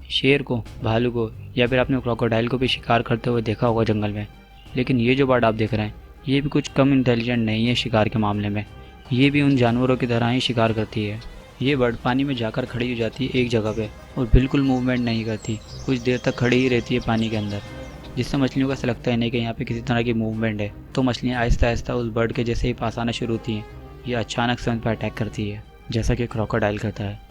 शेर को, भालू को या फिर आपने क्रोकोडाइल को भी शिकार करते हुए देखा होगा जंगल में। लेकिन ये जो बर्ड आप देख रहे हैं, ये भी कुछ कम इंटेलिजेंट नहीं है शिकार के मामले में। ये भी उन जानवरों की तरह ही शिकार करती है। ये बर्ड पानी में जाकर खड़ी हो जाती है एक जगह पे और बिल्कुल मूवमेंट नहीं करती। कुछ देर तक खड़ी ही रहती है पानी के अंदर, जिससे मछलियों को ऐसा लगता है नहीं कि यहाँ पे किसी तरह की मूवमेंट है। तो मछलियाँ आहिस्ता आहिस्ता उस बर्ड के जैसे ही पास आना शुरू होती हैं। ये अचानक से उन पर अटैक करती है, जैसा कि क्रोकोडाइल करता है।